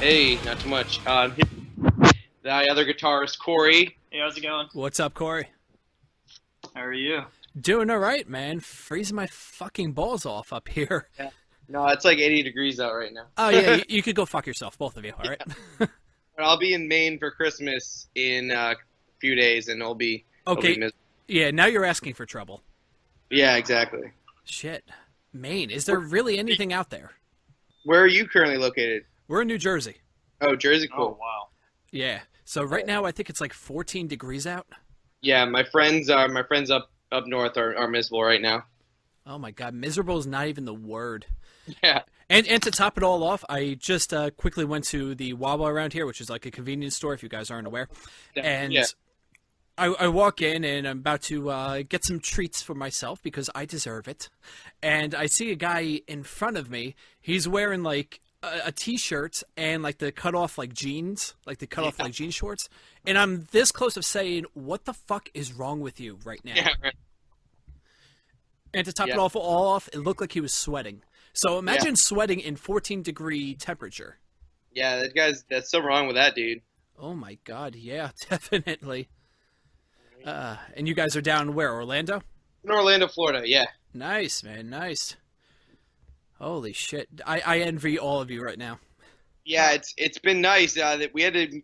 Hey, not too much. The other guitarist, Corey. Hey, how's it going? What's up, Corey? How are you? Doing all right, man. Freezing my fucking balls off up here. Yeah. No, it's like 80 degrees out right now. Oh, yeah, you could go fuck yourself, both of you, all right? But I'll be in Maine for Christmas in a few days, and it'll be Okay, yeah, now you're asking for trouble. Yeah, exactly. Shit. Maine, is there really anything out there? Where are you currently located? We're in New Jersey. Oh, Jersey, cool. Oh, wow. Yeah, so right now I think it's like 14 degrees out. Yeah, my friends up north are miserable right now. Oh my god, miserable is not even the word. Yeah. And to top it all off, I just quickly went to the Wawa around here, which is like a convenience store if you guys aren't aware. And yeah. I walk in and I'm about to get some treats for myself because I deserve it. And I see a guy in front of me. He's wearing like a t-shirt and like the cut off like jeans, like the cut off like jean shorts. And I'm this close of saying, what the fuck is wrong with you right now? Yeah, right. And to top it all off, it looked like he was sweating. So imagine sweating in 14-degree temperature. Yeah, that's so wrong with that, dude. Oh my god, yeah, definitely. And you guys are down where, Orlando? In Orlando, Florida, yeah. Nice, man, nice. Holy shit. I envy all of you right now. Yeah, it's been nice that we had to,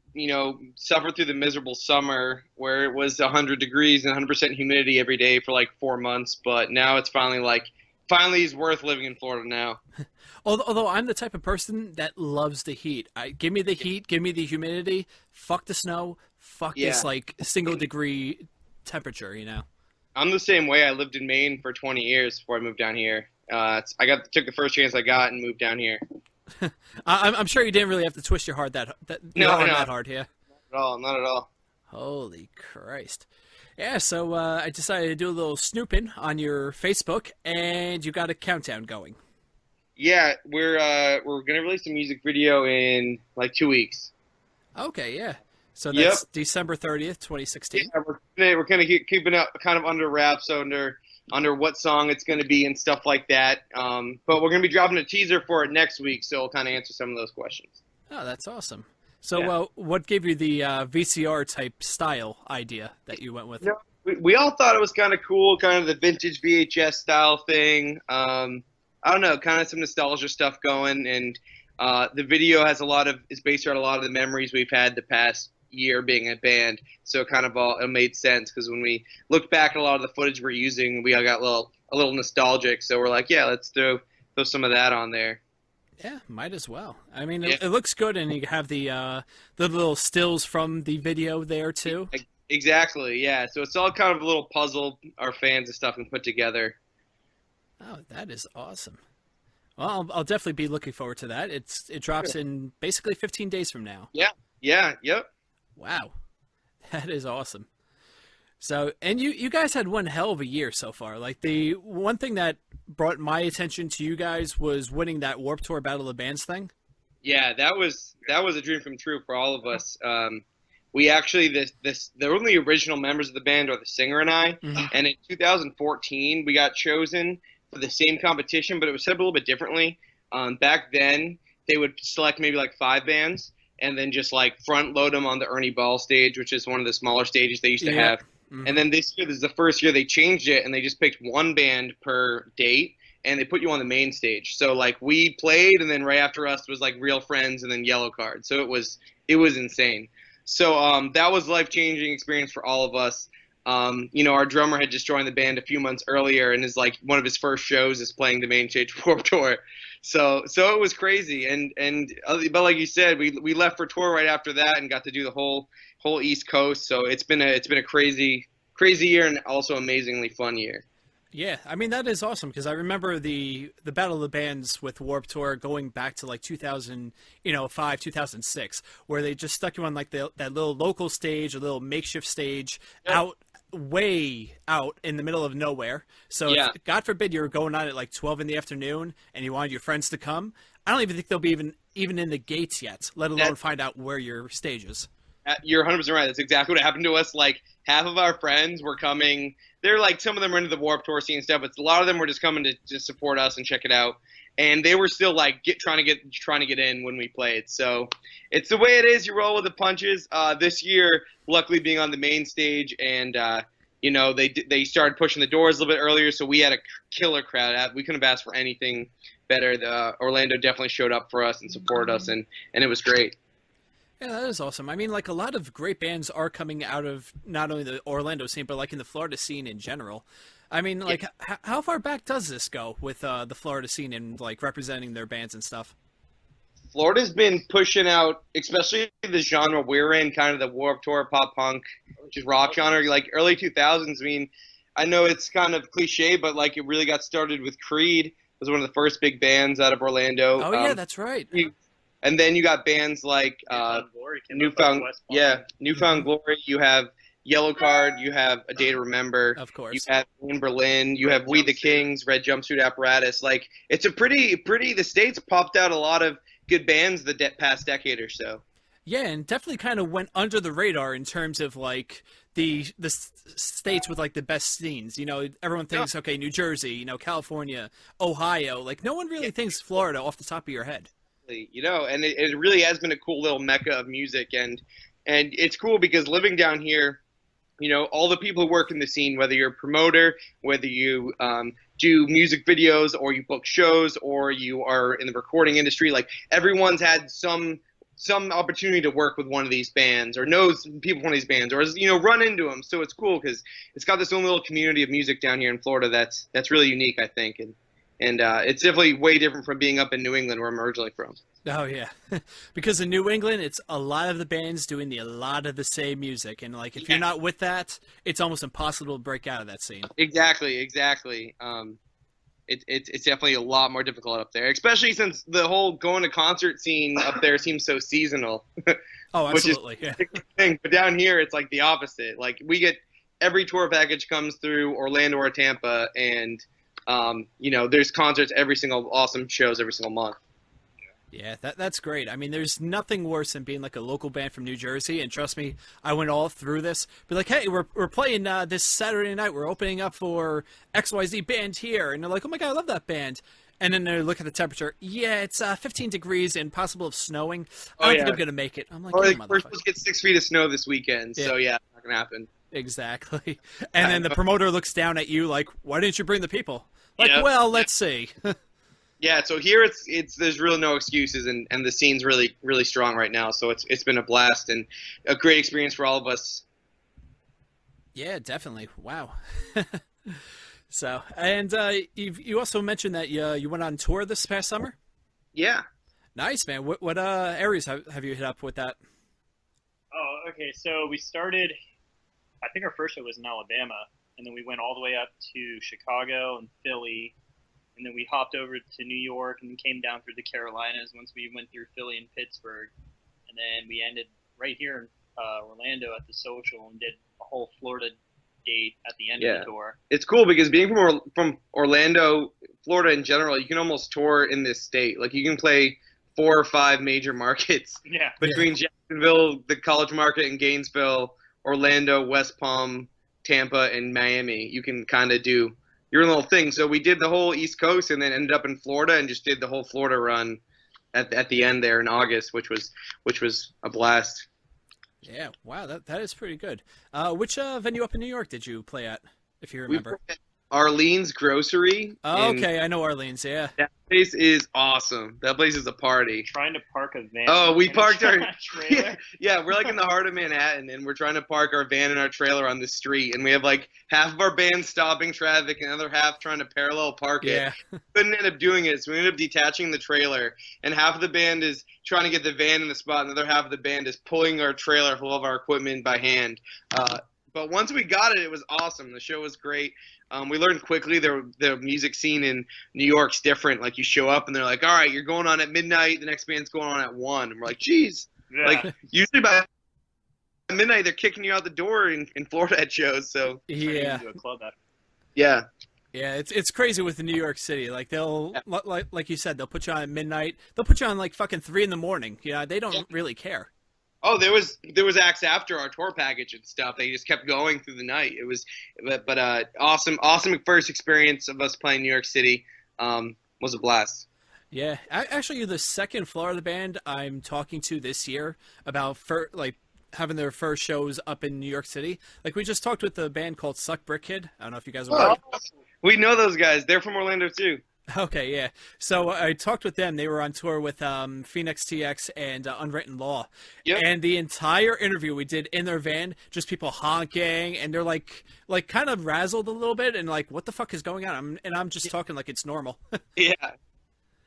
suffer through the miserable summer where it was 100 degrees and 100% humidity every day for like 4 months, but now it's finally it's worth living in Florida now. Although I'm the type of person that loves the heat. Give me the heat, give me the humidity, fuck the snow, fuck this like single degree temperature, I'm the same way. I lived in Maine for 20 years before I moved down here. Took the first chance I got and moved down here. I'm sure you didn't really have to twist your heart that hard, yeah? Not at all. Holy Christ. Yeah, so I decided to do a little snooping on your Facebook, and you got a countdown going. Yeah, we're gonna release a music video in like 2 weeks. Okay, yeah. So that's December 30th, 2016. Yeah, we're kind of keeping it kind of under wraps, under what song it's going to be and stuff like that. But we're going to be dropping a teaser for it next week, so we'll kind of answer some of those questions. Oh, that's awesome. So what gave you the VCR type style idea that you went with? We all thought it was kind of cool, kind of the vintage VHS style thing. I don't know, kind of some nostalgia stuff going, and the video is based on a lot of the memories we've had the past year being a band, so it made sense because when we looked back at a lot of the footage we're using, we all got a little nostalgic, so we're like, yeah, let's throw some of that on there. Yeah, might as well. I mean, it looks good, and you have the little stills from the video there too. Exactly, yeah. So it's all kind of a little puzzle our fans and stuff can put together. Oh, that is awesome. Well, I'll definitely be looking forward to that. It drops in basically 15 days from now. Yep. Wow, that is awesome. So, and you guys had one hell of a year so far. Like, the one thing that brought my attention to you guys was winning that Warped Tour Battle of the Bands thing. Yeah, that was a dream come true for all of us. We actually the only original members of the band are the singer and I. Mm-hmm. And in 2014 we got chosen for the same competition, but it was set up a little bit differently. Back then they would select maybe like 5 bands and then just like front load them on the Ernie Ball stage, which is one of the smaller stages they used to have. Mm-hmm. And then this is the first year they changed it, and they just picked one band per date, and they put you on the main stage. So like we played, and then right after us was like Real Friends, and then Yellow Card. So it was insane. So that was a life-changing experience for all of us. Our drummer had just joined the band a few months earlier, and is like one of his first shows is playing the main stage Warped Tour. So it was crazy, but like you said, we left for tour right after that and got to do the whole East Coast. So it's been a crazy year and also amazingly fun year. Yeah, I mean that is awesome because I remember the Battle of the Bands with Warped Tour going back to like 2005, 2006, where they just stuck you on like that little local stage, a little makeshift stage way out in the middle of nowhere. So if, God forbid you were going on at like 12 in the afternoon and you wanted your friends to come, I don't even think they'll be even in the gates yet, let alone find out where your stage is. you're 100% right. That's exactly what happened to us. Like, half of our friends were coming. They're like, some of them are into the Warped Tour scene and stuff, but a lot of them were just coming to just support us and check it out. And they were still like trying to get in when we played. So it's the way it is. You roll with the punches. This year, luckily being on the main stage, and they started pushing the doors a little bit earlier, so we had a killer crowd. We couldn't have asked for anything better. Orlando definitely showed up for us and supported us, and it was great. Yeah, that is awesome. I mean, like, a lot of great bands are coming out of not only the Orlando scene, but like in the Florida scene in general. I mean, like, how far back does this go with the Florida scene and, like, representing their bands and stuff? Florida's been pushing out, especially the genre we're in, kind of the Warped Tour, pop punk, which is rock genre, like early 2000s. I mean, I know it's kind of cliche, but, like, it really got started with Creed. It was one of the first big bands out of Orlando. Oh, yeah, that's right. And then you got bands like Newfound Glory. You have Yellow Card, you have A Day to Remember. Of course. You have In Berlin, you have We the Kings, Red Jumpsuit Apparatus. Like, it's a pretty, the States popped out a lot of good bands the past decade or so. Yeah, and definitely kind of went under the radar in terms of, like, the states with, like, the best scenes. You know, everyone thinks, okay, New Jersey, you know, California, Ohio. Like, no one really thinks Florida off the top of your head. You know, and it really has been a cool little mecca of music. And it's cool because living down here, you know, all the people who work in the scene, whether you're a promoter, whether you do music videos or you book shows or you are in the recording industry, like, everyone's had some opportunity to work with one of these bands or knows people from one of these bands or, you know, run into them. So it's cool because it's got this own little community of music down here in Florida that's really unique, I think. And it's definitely way different from being up in New England, where I'm originally from. Oh, yeah. Because in New England, it's a lot of the bands doing a lot of the same music. And, like, if you're not with that, it's almost impossible to break out of that scene. Exactly. It's definitely a lot more difficult up there, especially since the whole going to concert scene up there seems so seasonal. Oh, absolutely. Which is a thing. But down here, it's like the opposite. Like, we get every tour package comes through Orlando or Tampa, and you know, there's concerts awesome shows every single month. Yeah, that's great. I mean, there's nothing worse than being like a local band from New Jersey, and trust me, I went all through this. Be like, hey, we're playing this Saturday night. We're opening up for XYZ band here, and they're like, oh my god, I love that band. And then they look at the temperature. Yeah, it's 15 degrees and possible of snowing. I don't think I'm gonna make it. I'm like, we're supposed to get 6 feet of snow this weekend, so yeah, it's not gonna happen. Exactly. And then the promoter looks down at you like, why didn't you bring the people? Like, well, let's see. Yeah, so here there's really no excuses, and the scene's really, really strong right now. So it's been a blast and a great experience for all of us. Yeah, definitely. Wow. So, and you also mentioned that you went on tour this past summer? Yeah. Nice, man. What areas have you hit up with that? Oh, okay. So we started, I think our first show was in Alabama, and then we went all the way up to Chicago and Philly. And then we hopped over to New York and then came down through the Carolinas once we went through Philly and Pittsburgh. And then we ended right here in Orlando at the Social and did a whole Florida date at the end of the tour. It's cool because being from Orlando, Florida in general, you can almost tour in this state. Like, you can play 4 or 5 major markets between Jacksonville, the College Market in Gainesville, Orlando, West Palm, Tampa, and Miami. You can kind of do your little thing. So we did the whole East Coast and then ended up in Florida and just did the whole Florida run at the end there in August, which was a blast. Yeah, wow, that is pretty good. Which venue up in New York did you play at, if you remember? Arlene's Grocery. Oh, okay, I know Arlene's, yeah. That place is awesome. That place is a party. Trying to park a van. Oh, we parked our trailer. Yeah, we're like in the heart of Manhattan, and we're trying to park our van and our trailer on the street, and we have like half of our band stopping traffic and the other half trying to parallel park it. Yeah. Couldn't end up doing it, so we ended up detaching the trailer, and half of the band is trying to get the van in the spot, and the other half of the band is pulling our trailer full of our equipment by hand. But once we got it, it was awesome. The show was great. We learned quickly the music scene in New York's different. Like, you show up and they're like, all right, you're going on at midnight. The next band's going on at 1. And we're like, geez. Yeah. Like, usually by midnight, they're kicking you out the door in Florida at shows. So yeah. To a club after. Yeah. Yeah, it's crazy with the New York City. Like, they'll, like you said, they'll put you on at midnight. They'll put you on like fucking 3 a.m. Yeah, they don't really care. Oh, there was acts after our tour package and stuff. They just kept going through the night. It was, but awesome first experience of us playing New York City. Was a blast. Yeah, actually, you're the second Florida band I'm talking to this year about having their first shows up in New York City. Like, we just talked with a band called Suck Brick Kid. I don't know if you guys are aware. We know those guys. They're from Orlando too. Okay, yeah. So I talked with them. They were on tour with Phoenix TX and Unwritten Law. Yep. And the entire interview we did in their van, just people honking, and they're like kind of razzled a little bit, and like, what the fuck is going on? I'm just talking like it's normal. Yeah.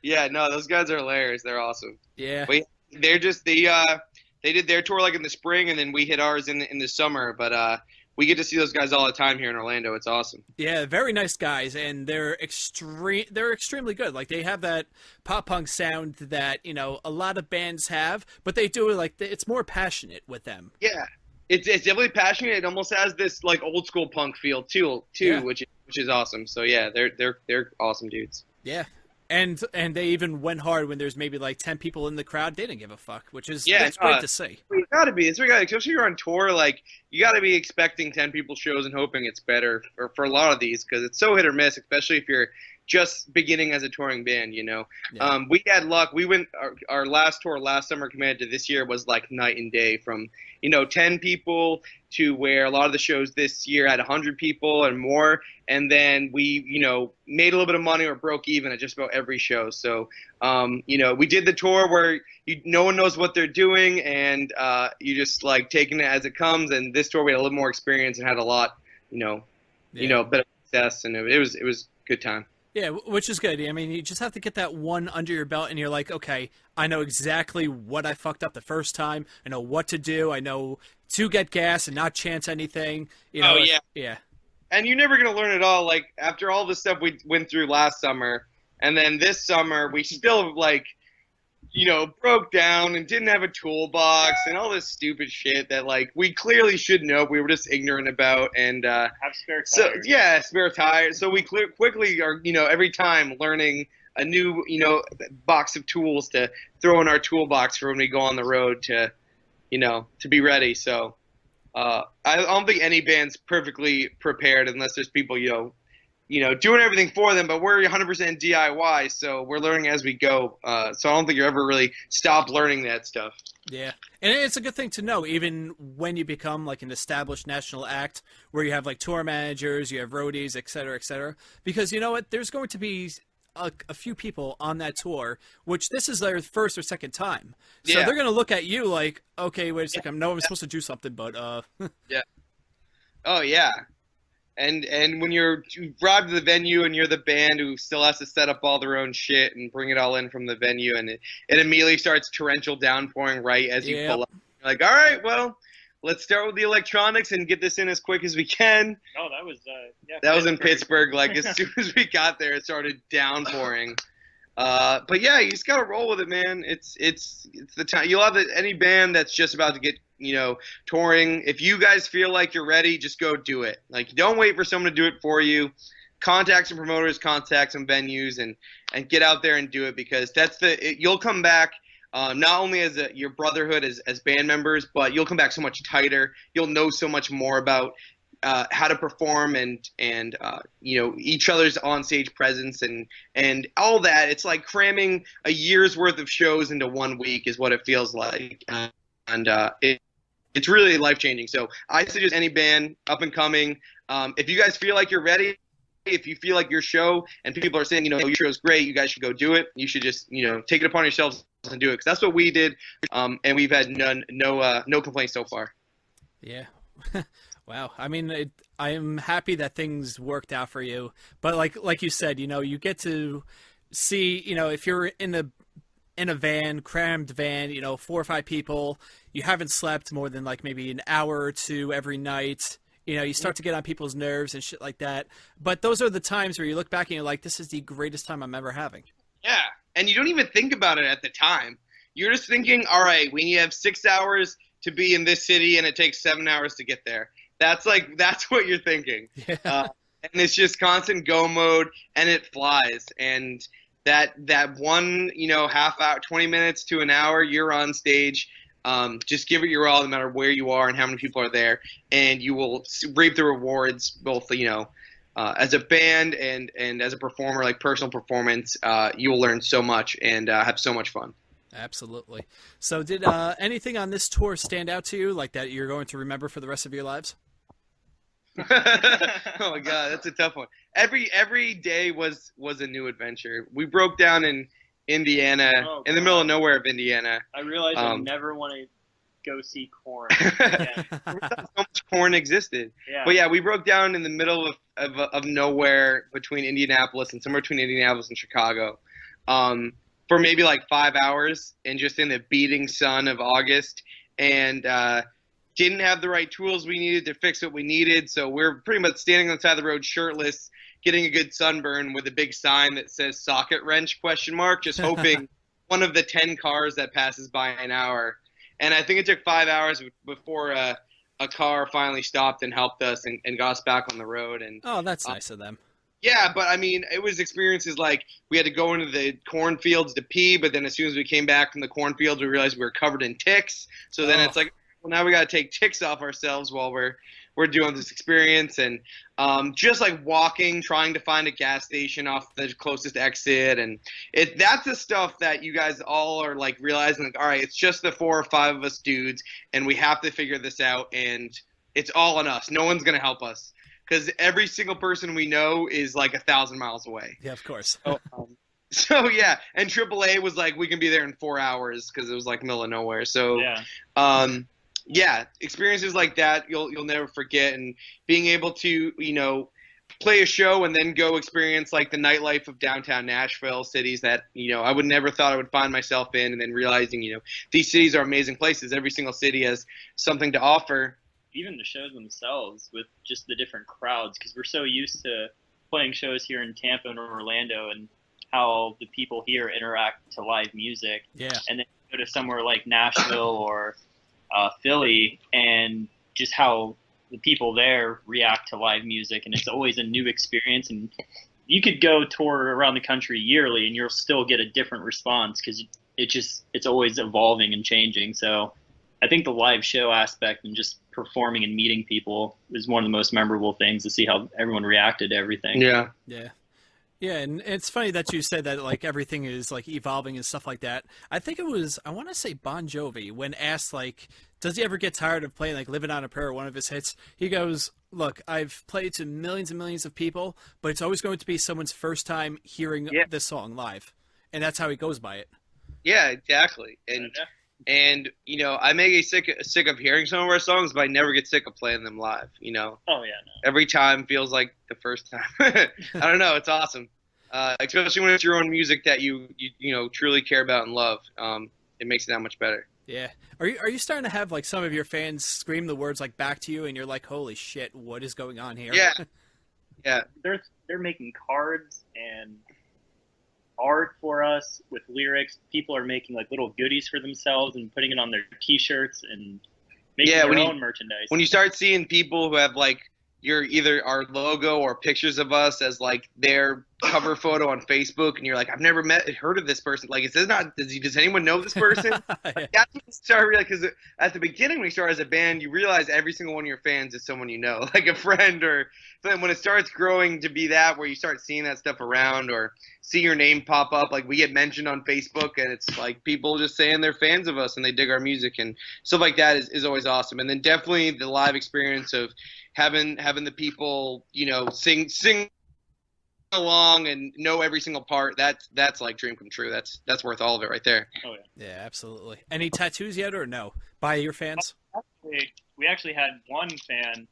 Yeah, no, those guys are hilarious. They're awesome. Yeah. They did their tour like in the spring, and then we hit ours in the summer, but we get to see those guys all the time here in Orlando. It's awesome. Yeah, very nice guys, and they're extremely good. Like, they have that pop punk sound that, you know, a lot of bands have, but they do it like it's more passionate with them. Yeah, it's definitely passionate. It almost has this like old school punk feel too, yeah. which is awesome. So yeah, they're awesome dudes. Yeah. And they even went hard when there's maybe like 10 people in the crowd. They didn't give a fuck, which is that's great to see. You gotta be. It's especially if you're on tour. Like, you gotta be expecting 10 people shows and hoping it's better for a lot of these, because it's so hit or miss, especially if you're just beginning as a touring band. You know, yeah. We had luck. We went our last tour last summer compared to this year was like night and day. From 10 people to where a lot of the shows this year had 100 people and more. And then we, made a little bit of money or broke even at just about every show. So, we did the tour where no one knows what they're doing, and you just like taking it as it comes. And this tour we had a little more experience and had a lot, better success, and it was a good time. Yeah, which is good. I mean, you just have to get that one under your belt, and you're like, okay, I know exactly what I fucked up the first time. I know what to do. I know to get gas and not chance anything. Oh, yeah. Yeah. And you're never going to learn it all. Like, after all the stuff we went through last summer, and then this summer, we still, broke down and didn't have a toolbox and all this stupid shit that, we clearly should know. We were just ignorant about. And have spare tires. So, yeah, spare tires. So we quickly are, every time learning a new, box of tools to throw in our toolbox for when we go on the road to be ready. So I don't think any band's perfectly prepared unless there's people, doing everything for them, but we're 100% DIY, so we're learning as we go. So I don't think you ever really stop learning that stuff. Yeah, and it's a good thing to know, even when you become like an established national act, where you have like tour managers, you have roadies, et cetera, because you know what, there's going to be a few people on that tour, which this is their first or second time. So they're going to look at you like, okay, wait a second, I know I'm supposed to do something, but Yeah. Oh, yeah. And when you arrive to the venue and you're the band who still has to set up all their own shit and bring it all in from the venue, and it immediately starts torrential downpouring right as you pull up. You're like, all right, well, let's start with the electronics and get this in as quick as we can. Oh, that was that was in Pittsburgh. Like, as soon as we got there, it started downpouring. But yeah, you just gotta roll with it, man. It's the time. You'll have any band that's just about to get touring. If you guys feel like you're ready, just go do it. Like, don't wait for someone to do it for you. Contact some promoters, contact some venues, and get out there and do it, because you'll come back. Not only as your brotherhood as band members, but you'll come back so much tighter. You'll know so much more about how to perform and each other's onstage presence and all that. It's like cramming a year's worth of shows into 1 week is what it feels like, and it's really life-changing. So I suggest any band up and coming, if you guys feel like you're ready, if you feel like your show and people are saying, your show's great, you guys should go do it. You should just, take it upon yourselves and do it, because that's what we did, and we've had no complaints so far. Yeah. Wow. I mean, I am happy that things worked out for you, but like you said, you get to see, if you're in a van, crammed van, 4 or 5 people, you haven't slept more than like maybe an hour or two every night. You start to get on people's nerves and shit like that. But those are the times where you look back and you're like, this is the greatest time I'm ever having. Yeah. And you don't even think about it at the time. You're just thinking, all right, we have 6 hours to be in this city and it takes 7 hours to get there. That's what you're thinking. Yeah. And it's just constant go mode, and it flies. And that one, half hour, 20 minutes to an hour, you're on stage. Just give it your all, no matter where you are and how many people are there, and you will reap the rewards, both as a band and as a performer, like personal performance. You will learn so much and have so much fun. Absolutely. So did anything on this tour stand out to you, like that you're going to remember for the rest of your lives? Oh my God, that's a tough one. Every day was a new adventure. We broke down in Indiana, in the middle of nowhere of Indiana. I realized I never want to go see Korn. So much Korn existed. Yeah. But yeah, we broke down in the middle of nowhere between Indianapolis and somewhere between Indianapolis and Chicago. For maybe like 5 hours, and just in the beating sun of August, and didn't have the right tools we needed to fix what we needed, so we're pretty much standing on the side of the road shirtless, getting a good sunburn with a big sign that says socket wrench ? Just hoping one of the 10 cars that passes by an hour. And I think it took 5 hours before a car finally stopped and helped us and got us back on the road. And oh, that's nice of them. Yeah, but I mean, it was experiences like we had to go into the cornfields to pee, but then as soon as we came back from the cornfields, we realized we were covered in ticks. So then it's like, well, now we got to take ticks off ourselves while we're doing this experience. And just like walking, trying to find a gas station off the closest exit. And that's the stuff that you guys all are like realizing, like, all right, it's just the 4 or 5 of us dudes, and we have to figure this out, and it's all on us. No one's going to help us. Because every single person we know is like 1,000 miles away. Yeah, of course. So yeah, and AAA was like, we can be there in 4 hours because it was like middle of nowhere. So yeah, experiences like that you'll never forget, and being able to play a show and then go experience like the nightlife of downtown Nashville, cities that I would never thought I would find myself in, and then realizing these cities are amazing places. Every single city has something to offer. Even the shows themselves, with just the different crowds, because we're so used to playing shows here in Tampa and Orlando and how the people here interact to live music. Yeah. And then go to somewhere like Nashville or Philly, and just how the people there react to live music, and it's always a new experience. And you could go tour around the country yearly and you'll still get a different response, because it's always evolving and changing. So I think the live show aspect and just performing and meeting people is one of the most memorable things, to see how everyone reacted to everything. Yeah. Yeah, and it's funny that you said that like everything is like evolving and stuff like that. I think it was, I want to say Bon Jovi, when asked like, does he ever get tired of playing like Living on a Prayer, one of his hits? He goes, look, I've played to millions and millions of people, but it's always going to be someone's first time hearing this song live. And that's how he goes by it. Yeah, exactly. And I may get sick of hearing some of our songs, but I never get sick of playing them live. Oh yeah, no. Every time feels like the first time. I don't know, it's awesome. Especially when it's your own music that you truly care about and love. It makes it that much better. Yeah. Are you starting to have like some of your fans scream the words like back to you, and you're like, holy shit, what is going on here? Yeah. Yeah. They're making cards and art for us with lyrics. People are making like little goodies for themselves and putting it on their t-shirts and making their own merchandise. When you start seeing people who have like either our logo or pictures of us as like their cover photo on Facebook, and you're like, I've never heard of this person. Like, does anyone know this person? Like, that's when you start realizing, because at the beginning when you start as a band, you realize every single one of your fans is someone you know, like a friend. Or then when it starts growing to be that, where you start seeing that stuff around or see your name pop up, like we get mentioned on Facebook, and it's like people just saying they're fans of us and they dig our music, and stuff like that is always awesome. And then definitely the live experience of having the people sing along and know every single part, that's like dream come true. That's worth all of it right there. Oh yeah, absolutely. Any tattoos yet, or no, by your fans? We actually had one fan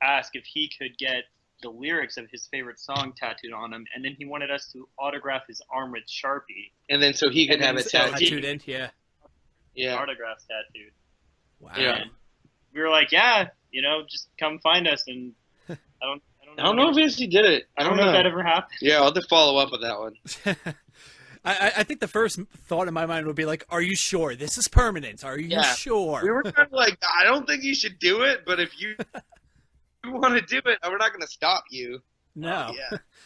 ask if he could get the lyrics of his favorite song tattooed on him, and then he wanted us to autograph his arm with Sharpie, and then so he could have it tattooed in. Yeah, autographs tattooed. Wow. Yeah. And we were like, just come find us. And I don't know if he did it. I don't know if that ever happened. Yeah, I'll have to follow up with that one. I think the first thought in my mind would be like, are you sure this is permanent? Are you sure? We were kind of like, I don't think you should do it, but if you want to do it, we're not going to stop you. No.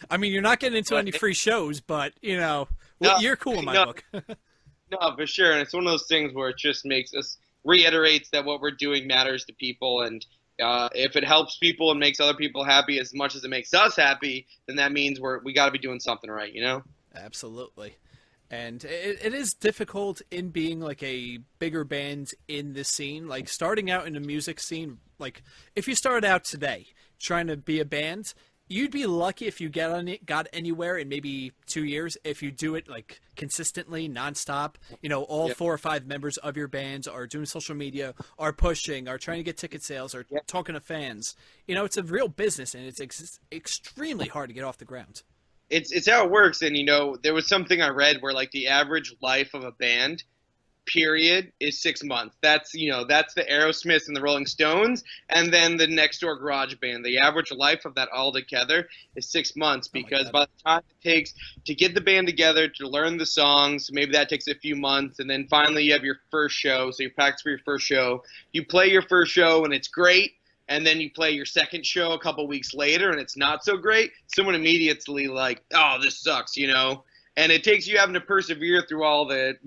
I mean, you're not getting into any free shows, but, you're cool in my book. No, for sure. And it's one of those things where it just makes us reiterates that what we're doing matters to people, and if it helps people and makes other people happy as much as it makes us happy, then that means we got to be doing something right, you know? Absolutely. And it is difficult in being like a bigger band in this scene, like starting out in the music scene. Like if you started out today trying to be a band, you'd be lucky if you got anywhere in maybe 2 years. If you do it like consistently, nonstop, all 4 or 5 members of your bands are doing social media, are pushing, are trying to get ticket sales, are talking to fans. It's a real business, and it's extremely hard to get off the ground. It's how it works. And, there was something I read where like the average life of a band period is 6 months. That's the Aerosmiths and the Rolling Stones, and then the Next Door Garage Band. The average life of that all together is 6 months, because by the time it takes to get the band together, to learn the songs, maybe that takes a few months, and then finally you have your first show. So you practice for your first show, you play your first show, and it's great. And then you play your second show a couple weeks later, and it's not so great. Someone immediately like, oh, this sucks, And it takes you having to persevere through all the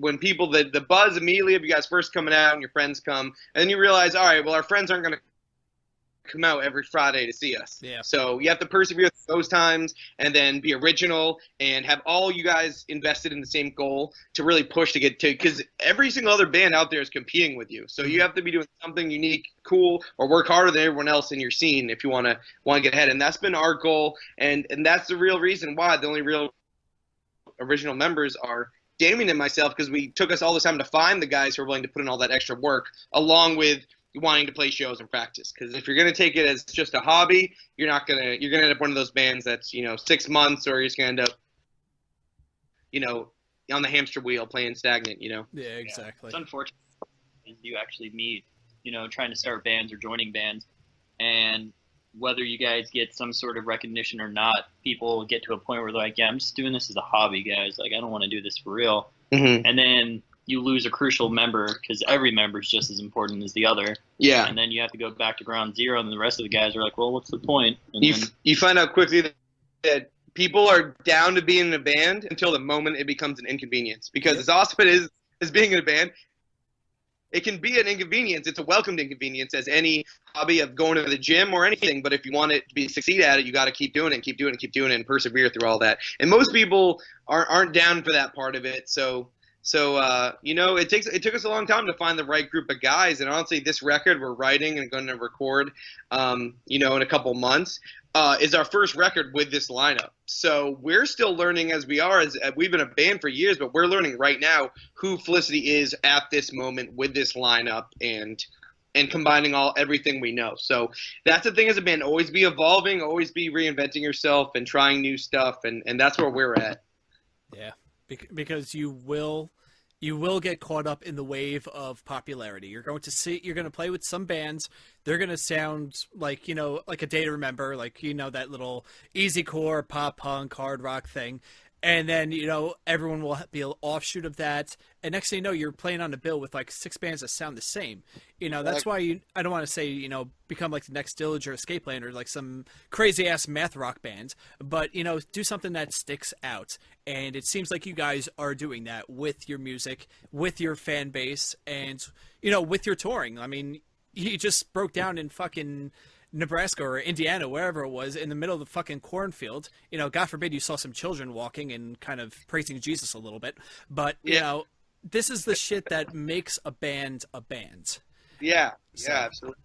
buzz immediately of you guys first coming out and your friends come. And then you realize, all right, well, our friends aren't going to come out every Friday to see us. Yeah. So you have to persevere through those times, and then be original and have all you guys invested in the same goal to really push to get to, because every single other band out there is competing with you. So you have to be doing something unique, cool, or work harder than everyone else in your scene if you want to get ahead. And that's been our goal. And that's the real reason why the only real original members are Damien and myself, because we took us all this time to find the guys who are willing to put in all that extra work, along with wanting to play shows and practice. Because if you're going to take it as just a hobby, you're going to end up one of those bands that's 6 months, or you're just going to end up on the hamster wheel playing stagnant. Yeah, exactly. It's unfortunate you actually meet trying to start bands or joining bands, and whether you guys get some sort of recognition or not, people get to a point where they're like, yeah, I'm just doing this as a hobby, guys. Like, I don't want to do this for real. Mm-hmm. And then you lose a crucial member, because every member is just as important as the other. Yeah. And then you have to go back to ground zero, and the rest of the guys are like, well, what's the point? And you find out quickly that people are down to be in a band until the moment it becomes an inconvenience. Because as awesome it is being in a band, it can be an inconvenience. It's a welcomed inconvenience, as any hobby of going to the gym or anything. But if you want it to succeed at it, you got to keep doing it, and persevere through all that. And most people aren't down for that part of it. So it took us a long time to find the right group of guys. And honestly, this record we're writing and going to record, in a couple months, is our first record with this lineup. So we're still learning as we are. As we've been a band for years, but we're learning right now who Felicity is at this moment with this lineup, and combining everything we know. So that's the thing as a band: always be evolving, always be reinventing yourself, and trying new stuff. And that's where we're at. Yeah. Because you will get caught up in the wave of popularity. You're going to play with some bands. They're going to sound like, like A Day to Remember, like, that little easy core, pop punk, hard rock thing. And then, everyone will be an offshoot of that. And next thing you know, you're playing on a bill with like 6 bands that sound the same. That's why I don't want to say, become like the next Dillinger or Escape Plan, or like some crazy ass math rock band. But, do something that sticks out. And it seems like you guys are doing that with your music, with your fan base, and, with your touring. I mean, you just broke down in fucking Nebraska or Indiana, wherever it was, in the middle of the fucking cornfield. God forbid you saw some children walking and kind of praising Jesus a little bit. But, this is the shit that makes a band a band. Yeah, absolutely.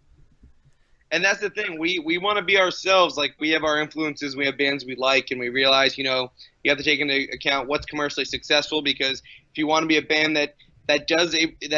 And that's the thing. We want to be ourselves. Like, we have our influences. We have bands we like, and we realize, you have to take into account what's commercially successful, because if you want to be a band that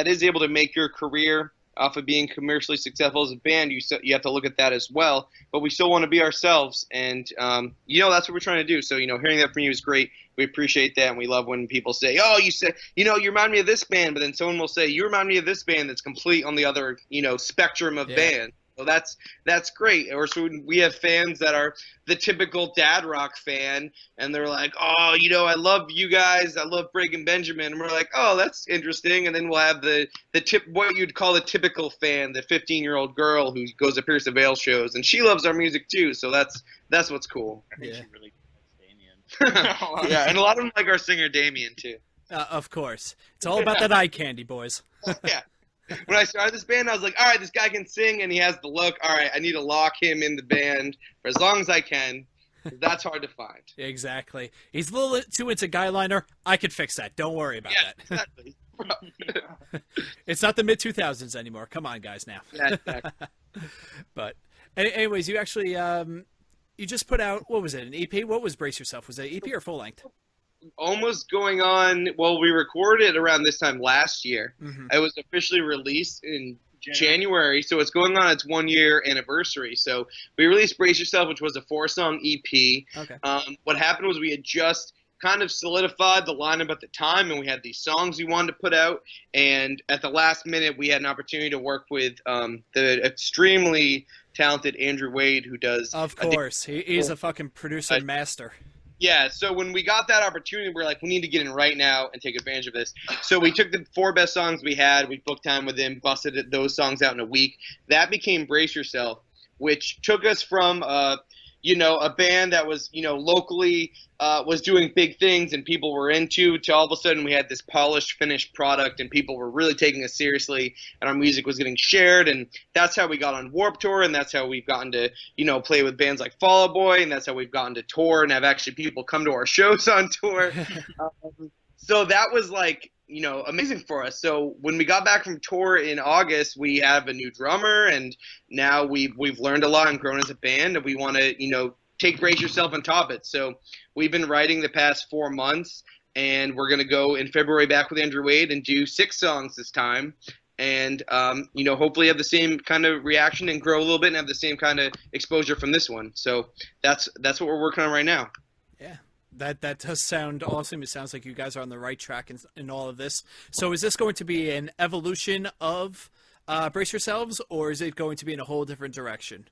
is able to make your career off of being commercially successful as a band, you have to look at that as well. But we still want to be ourselves, and that's what we're trying to do. So hearing that from you is great. We appreciate that, and we love when people say, "Oh, you said you remind me of this band," but then someone will say, "You remind me of this band that's complete on the other spectrum of bands." So that's great. Or so we have fans that are the typical dad rock fan, and they're like, "Oh, I love you guys. I love Breaking Benjamin." And we're like, "Oh, that's interesting." And then we'll have what you'd call the typical fan, the 15-year-old girl who goes to Pierce the Veil shows, and she loves our music too. So that's what's cool. I think she really likes Damien. Yeah, and a lot of them like our singer Damien too. Of course, it's all about that eye candy, boys. Yeah. when I started this band, I was like, all right, this guy can sing and he has the look. All right, I need to lock him in the band for as long as I can. That's hard to find. Exactly. He's a little too into guyliner. I could fix that. Don't worry about that. Exactly. It's not the mid-2000s anymore. Come on, guys, now. Yeah, exactly. But anyways, you actually you just put out, what was it, an EP? What was Brace Yourself? Was it an EP or full length? Almost going on. Well, we recorded it around this time last year. Mm-hmm. It was officially released in January, so it's going on its 1 year anniversary. So we released Brace Yourself, which was a 4-song EP. Okay. What happened was we had just kind of solidified the lineup at the time, and we had these songs we wanted to put out. And at the last minute, we had an opportunity to work with the extremely talented Andrew Wade, who does. Of course, he's a fucking producer master. Yeah, so when we got that opportunity, we were like, we need to get in right now and take advantage of this. So we took the 4 best songs we had, we booked time with him, busted those songs out in a week. That became Brace Yourself, which took us from a band that was, locally was doing big things and people were into, to all of a sudden we had this polished, finished product and people were really taking us seriously and our music was getting shared. And that's how we got on Warped Tour, and that's how we've gotten to, play with bands like Fall Out Boy, and that's how we've gotten to tour and have actually people come to our shows on tour. So that was like, amazing for us. So when we got back from tour in August, we have a new drummer, and now we've learned a lot and grown as a band, and we want to, take Brace Yourself on top of it. So we've been writing the past 4 months, and we're going to go in February back with Andrew Wade and do 6 songs this time. And, hopefully have the same kind of reaction and grow a little bit and have the same kind of exposure from this one. So that's what we're working on right now. Yeah. That does sound awesome. It sounds like you guys are on the right track in all of this. So is this going to be an evolution of Brace Yourselves, or is it going to be in a whole different direction?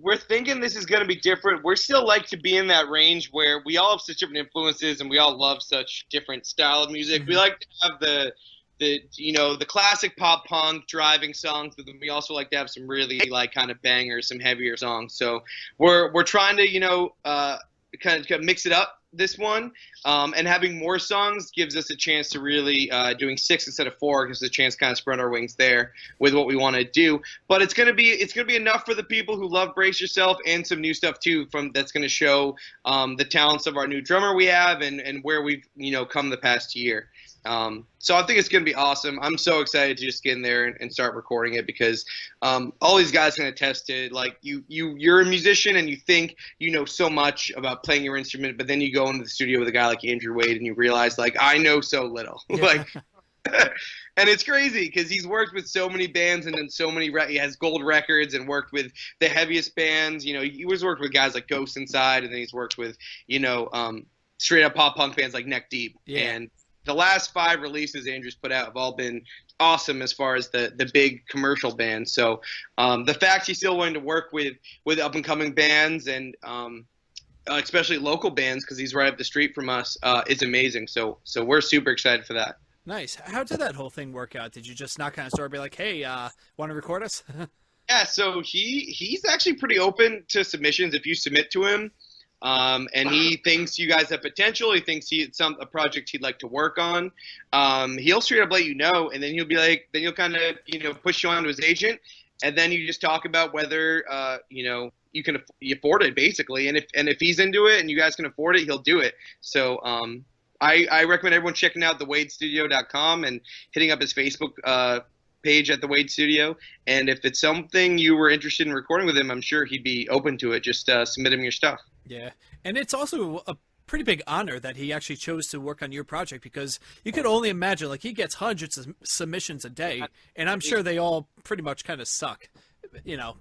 We're thinking this is going to be different. We're still like to be in that range where we all have such different influences and we all love such different style of music. Mm-hmm. We like to have the classic pop punk driving songs, but then we also like to have some really like kind of bangers, some heavier songs. So we're trying to kind of mix it up this one, and having more songs gives us a chance to really doing 6 instead of 4 gives us a chance to kind of spread our wings there with what we want to do. But it's gonna be enough for the people who love Brace Yourself, and some new stuff too that's gonna show the talents of our new drummer we have and where we've come the past year. So I think it's going to be awesome. I'm so excited to just get in there and start recording it, because all these guys can attest to, like, you're a musician and you think you know so much about playing your instrument, but then you go into the studio with a guy like Andrew Wade and you realize, like, I know so little. Yeah. Like, and it's crazy because he's worked with so many bands and done so many. He has gold records and worked with the heaviest bands. He was worked with guys like Ghost Inside, and then he's worked with straight up pop punk bands like Neck Deep. Yeah. And the last 5 releases Andrew's put out have all been awesome as far as the big commercial bands. So the fact he's still willing to work with up and coming bands and especially local bands, because he's right up the street from us, is amazing. So we're super excited for that. Nice. How did that whole thing work out? Did you just knock on his door and be like, hey, want to record us? Yeah, so he's actually pretty open to submissions if you submit to him. And he thinks you guys have potential. He thinks it's a project he'd like to work on. He'll straight up let you know, and then he'll be like, then he'll kind of push you on to his agent, and then you just talk about whether you can afford it, basically. And if he's into it and you guys can afford it, he'll do it. So I recommend everyone checking out thewadestudio.com and hitting up his Facebook page at The Wade Studio. And if it's something you were interested in recording with him, I'm sure he'd be open to it. Just submit him your stuff. Yeah, and it's also a pretty big honor that he actually chose to work on your project, because you could only imagine, like, he gets hundreds of submissions a day, and I'm sure they all pretty much kind of suck,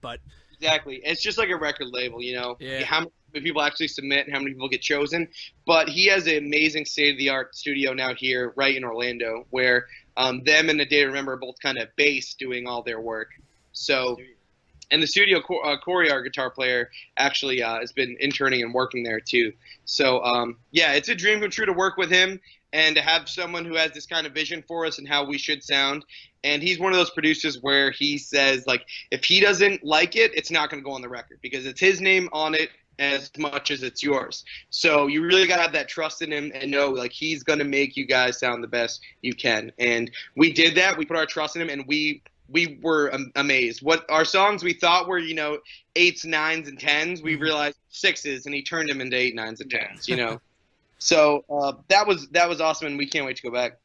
but... Exactly. It's just like a record label, Yeah. How many people actually submit and how many people get chosen. But he has an amazing state-of-the-art studio now here right in Orlando, where them and A Day to Remember are both kind of based doing all their work. So... And the studio, Corey, our guitar player, actually has been interning and working there too. So, it's a dream come true to work with him and to have someone who has this kind of vision for us and how we should sound. And he's one of those producers where he says, like, if he doesn't like it, it's not going to go on the record, because it's his name on it. as much as it's yours. So you really got to have that trust in him and know, like, he's going to make you guys sound the best you can. And we did that. We put our trust in him, and we were amazed. What our songs we thought were, 8s, 9s, and 10s, we realized 6s, and he turned them into 8, 9s, and 10s, So that was awesome, and we can't wait to go back.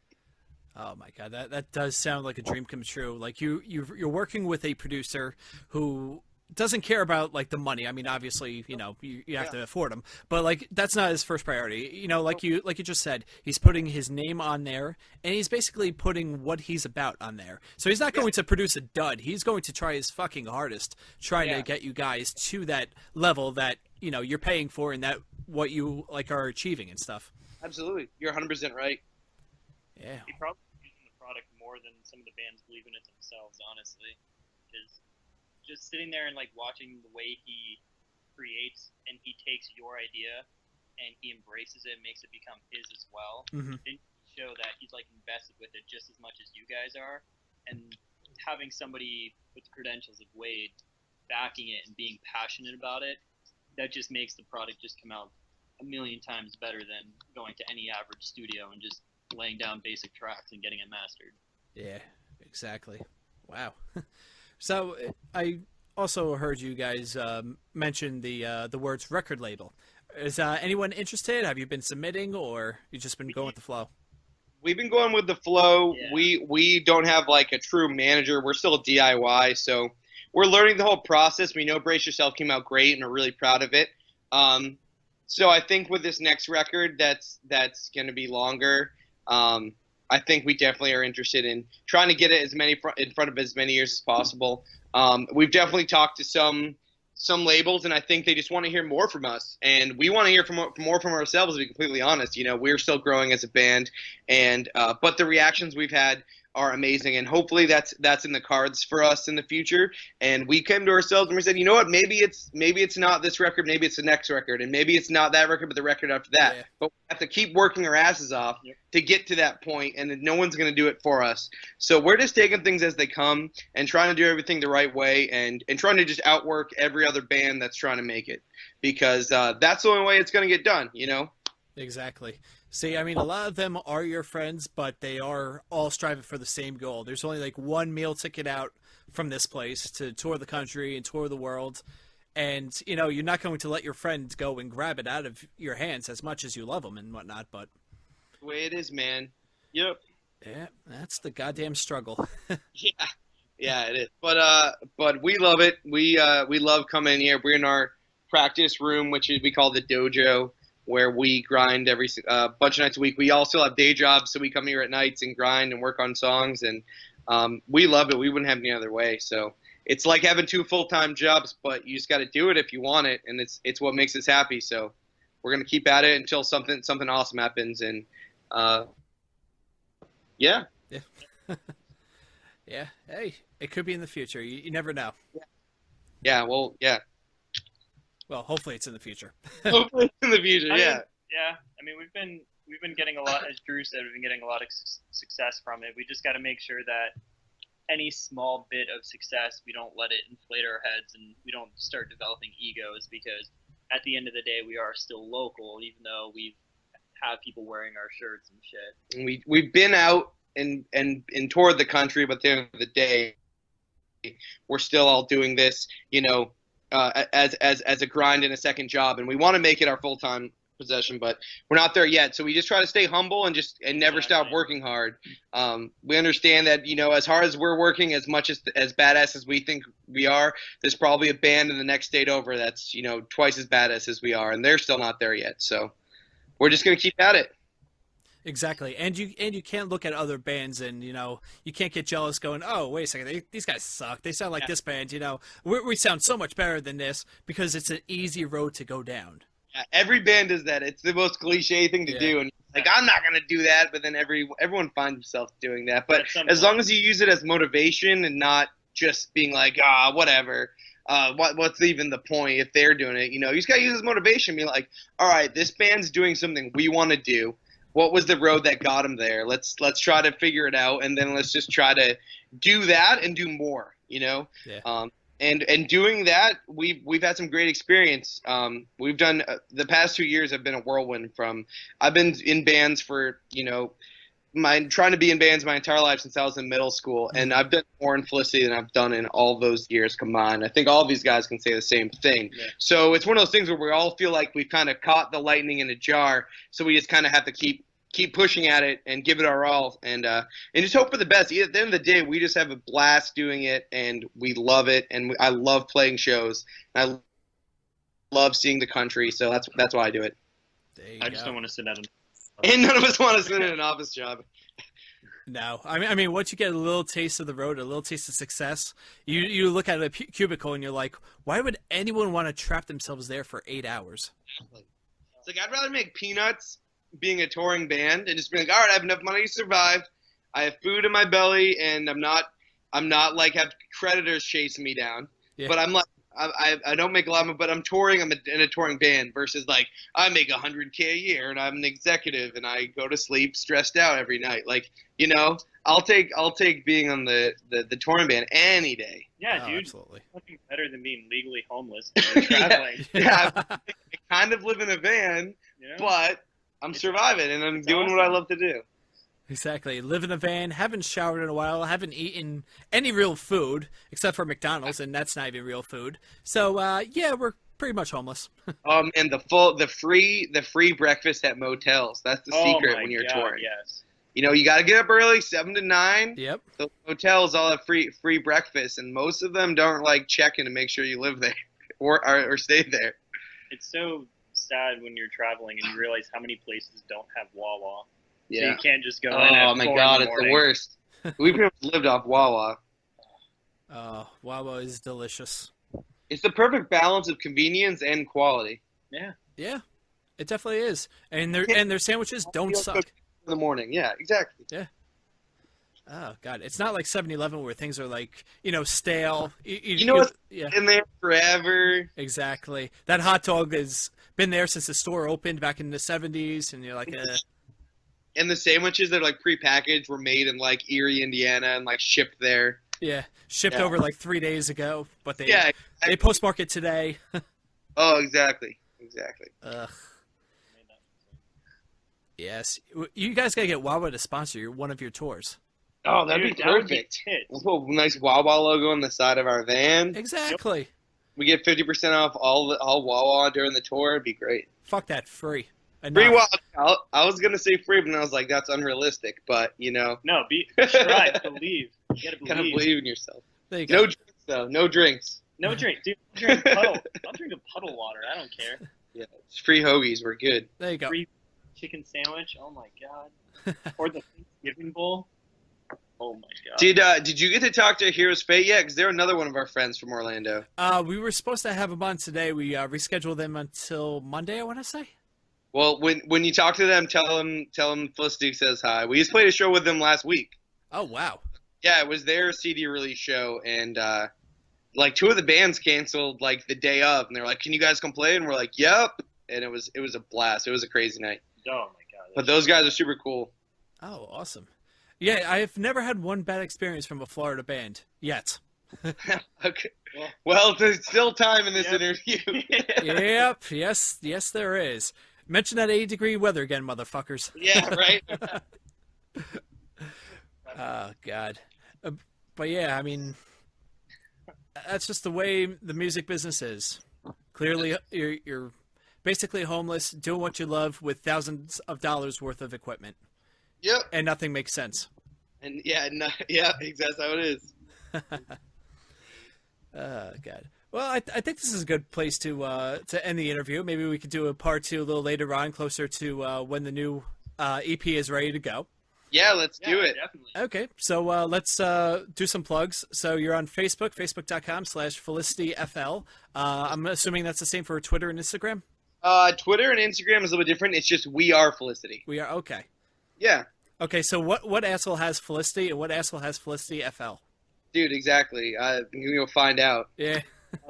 Oh my God, that does sound like a dream come true. Like you're working with a producer who doesn't care about like the money. I mean, obviously, you have to afford him, but like that's not his first priority. Like you just said, he's putting his name on there, and he's basically putting what he's about on there. So he's not going to produce a dud. He's going to try his fucking hardest, trying to get you guys to that level that you're paying for, and that what you like are achieving and stuff. Absolutely, you're 100% right. Yeah. He probably using the product more than some of the bands believe in it themselves, honestly. Because just sitting there and like watching the way he creates, and he takes your idea and he embraces it and makes it become his as well. Mm-hmm. Then show that he's like invested with it just as much as you guys are. And having somebody with the credentials of Wade backing it and being passionate about it, that just makes the product just come out a million times better than going to any average studio and just laying down basic tracks and getting it mastered. Yeah, exactly. Wow. So I also heard you guys mention the words record label. Is anyone interested? Have you been submitting, or you just been going with the flow? We've been going with the flow. Yeah. We don't have like a true manager. We're still DIY, so we're learning the whole process. We know Brace Yourself came out great, and are really proud of it. So I think with this next record, that's going to be longer. I think we definitely are interested in trying to get it in front of as many ears as possible. We've definitely talked to some labels, and I think they just want to hear more from us, and we want to hear more from ourselves. To be completely honest, we're still growing as a band, and but the reactions we've had are amazing, and hopefully that's in the cards for us in the future. And we came to ourselves and we said, you know what, maybe it's not this record, maybe it's the next record, and maybe it's not that record but the record after that. Yeah. But we have to keep working our asses off to get to that point, and no one's going to do it for us. So we're just taking things as they come and trying to do everything the right way, and trying to just outwork every other band that's trying to make it, because that's the only way it's going to get done. Exactly. See, I mean, a lot of them are your friends, but they are all striving for the same goal. There's only like one meal ticket out from this place to tour the country and tour the world. And, you're not going to let your friend go and grab it out of your hands as much as you love them and whatnot, but... The way it is, man. Yep. Yeah, that's the goddamn struggle. Yeah, it is. But we love it. We love coming in here. We're in our practice room, which we call the dojo, where we grind every bunch of nights a week. We also have day jobs, so we come here at nights and grind and work on songs, and we love it. We wouldn't have it any other way. So it's like having 2 full-time jobs, but you just got to do it if you want it, and it's what makes us happy. So we're gonna keep at it until something awesome happens, and yeah. Yeah. Hey, it could be in the future. You never know. Yeah. Well, yeah. Well, hopefully it's in the future. Hopefully it's in the future. Yeah. I mean, we've been getting a lot, as Drew said, we've been getting a lot of success from it. We just got to make sure that any small bit of success, we don't let it inflate our heads, and we don't start developing egos, because at the end of the day, we are still local, even though we have people wearing our shirts and shit. And we've been out and toured the country, but at the end of the day, we're still all doing this, as a grind and a second job, and we want to make it our full-time possession, but we're not there yet. So we just try to stay humble and never stop working hard. We understand that, as hard as we're working, as much as badass as we think we are, there's probably a band in the next state over that's, twice as badass as we are, and they're still not there yet. So we're just going to keep at it. Exactly, and you can't look at other bands and you can't get jealous going, oh wait a second, these guys suck. They sound like this band. We sound so much better than this, because it's an easy road to go down. Yeah, every band does that. It's the most cliche thing to do, and I'm not gonna do that. But then everyone finds themselves doing that. But as long as you use it as motivation and not just being like, whatever. What's even the point if they're doing it? You just gotta use it as motivation. Be like, all right, this band's doing something we want to do. What was the road that got them there? Let's try to figure it out, and then let's just try to do that and do more. Yeah. And doing that, we've had some great experience. We've done the past 2 years have been a whirlwind. I've been in bands for trying to be in bands my entire life since I was in middle school, and I've done more in Felicity than I've done in all those years combined. I think all of these guys can say the same thing. Yeah. So it's one of those things where we all feel like we've kind of caught the lightning in a jar, so we just kind of have to keep pushing at it and give it our all, and just hope for the best. At the end of the day, we just have a blast doing it, and we love it, and I love playing shows. I love seeing the country, so that's why I do it. I just don't want to sit at and none of us want to sit in an office job. No, I mean, once you get a little taste of the road, a little taste of success, you look at a cubicle and you're like, why would anyone want to trap themselves there for 8 hours? It's like I'd rather make peanuts being a touring band and just be like, all right, I have enough money to survive. I have food in my belly, and I'm not like have creditors chasing me down. Yeah. But I'm like, I don't make a lot of, but I'm touring. I'm in a touring band versus like I make $100K a year and I'm an executive and I go to sleep stressed out every night. Like, I'll take being on the touring band any day. Yeah, dude. Absolutely. Nothing better than being legally homeless and traveling. Yeah. I kind of live in a van, but I'm surviving and I'm doing what I love to do. Exactly. Live in a van, haven't showered in a while, haven't eaten any real food except for McDonald's, and that's not even real food. So, we're pretty much homeless. And the free breakfast at motels. That's the secret when you're touring. Yes. You got to get up early, 7 to 9. Yep. The hotels all have free breakfast, and most of them don't like check in to make sure you live there or stay there. It's so sad when you're traveling and you realize how many places don't have Wawa. Yeah. So you can't just go in at 4 Oh, my God, it's the worst. We pretty much lived off Wawa. Oh, Wawa is delicious. It's the perfect balance of convenience and quality. Yeah. Yeah, it definitely is. And their sandwiches don't suck. In the morning, yeah, exactly. Yeah. Oh, God. It's not like 7-Eleven where things are like, stale. It's in there forever. Exactly. That hot dog has been there since the store opened back in the 70s, and you're like, And the sandwiches that are like prepackaged were made in like Erie, Indiana, and like shipped there. Yeah, shipped over like 3 days ago, but they exactly. postmark it today. Oh, exactly. Ugh. Yes, you guys gotta get Wawa to sponsor one of your tours. Oh, that'd be perfect. We'll put a nice Wawa logo on the side of our van. Exactly. Yep. We get 50% off all Wawa during the tour. It'd be great. Fuck that, free. Free Wawa. I was gonna say free, but I was like, that's unrealistic. But No, try, believe. You gotta believe. Gotta believe in yourself. There you go. No drinks though. No drinks. No drink, dude. Drink puddle. I'll drink a puddle water. I don't care. Yeah, it's free hoagies. We're good. There you go. Free chicken sandwich. Oh my God. Or the Thanksgiving bowl. Oh my God. Did you get to talk to Heroes Fate yet? Because they're another one of our friends from Orlando. We were supposed to have them on today. We rescheduled them until Monday, I want to say. Well, when you talk to them, tell them Felicity says hi. We just played a show with them last week. Oh wow. Yeah, it was their CD release show, and like 2 of the bands canceled like the day of, and they're like, "Can you guys come play?" And we're like, "Yep." And it was a blast. It was a crazy night. Oh my God. But those guys are super cool. Oh, awesome. Yeah, I've never had one bad experience from a Florida band yet. Okay. Well, there's still time in this interview. Yep. Yes, there is. Mention that 80-degree weather again, motherfuckers. Yeah, right. Oh, God. But yeah, I mean, that's just the way the music business is. Clearly, you're basically homeless, doing what you love with thousands of dollars worth of equipment. Yep. And nothing makes sense. And exactly how it is. Oh, God. Well, I think this is a good place to end the interview. Maybe we could do a part 2 a little later on, closer to when the new EP is ready to go. Yeah, let's do it. Definitely. Okay, so let's do some plugs. So you're on Facebook, facebook.com/FelicityFL. I'm assuming that's the same for Twitter and Instagram? Twitter and Instagram is a little bit different. It's just We Are Felicity. We are, okay. Yeah. Okay, so what asshole has Felicity and what asshole has Felicity FL? Dude, exactly. You'll find out. Yeah.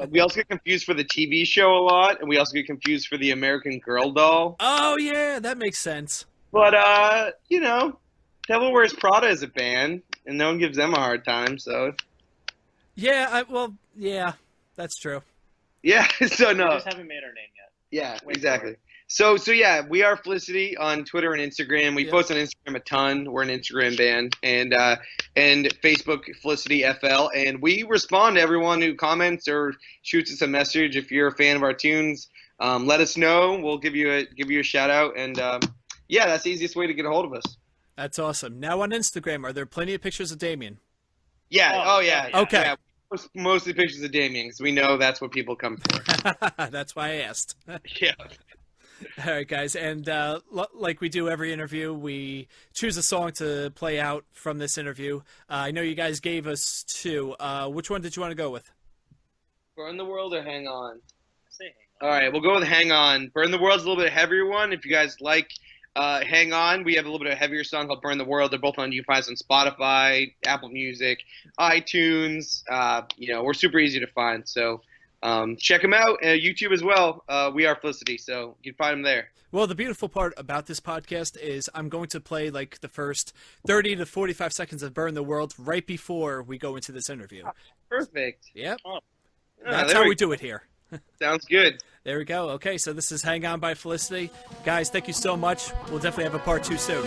We also get confused for the TV show a lot, and we also get confused for the American Girl doll. Oh, yeah, that makes sense. But, Devil Wears Prada is a band, and no one gives them a hard time, so... Yeah, yeah, that's true. Yeah, so We no. just haven't made our name yet. Yeah, Wait exactly. So yeah, we are Felicity on Twitter and Instagram. We Yep. post on Instagram a ton. We're an Instagram band, and Facebook Felicity FL, and we respond to everyone who comments or shoots us a message. If you're a fan of our tunes, let us know. We'll give you a shout out, and yeah, that's the easiest way to get a hold of us. That's awesome. Now on Instagram, are there plenty of pictures of Damien? Yeah. Oh, Oh yeah. yeah. Okay. Yeah. Mostly pictures of Damien, because we know that's what people come for. That's why I asked. Yeah. All right, guys, and like we do every interview, we choose a song to play out from this interview. I know you guys gave us two. Which one did you want to go with? Burn the World or Hang On? I say hang on. All right, we'll go with Hang On. Burn the World's a little bit heavier one. If you guys like Hang On, we have a little bit of a heavier song called Burn the World. They're both on, you can find us on Spotify, Apple Music, iTunes. We're super easy to find. So check them out. YouTube as well. We are Felicity, so you can find them there. Well, the beautiful part about this podcast is I'm going to play like the first 30 to 45 seconds of Burn the World right before we go into this interview. Perfect. Yep. Oh. That's how we do it here. Sounds good. There we go. Okay, so this is Hang On by Felicity. Guys, thank you so much. We'll definitely have a part 2 soon.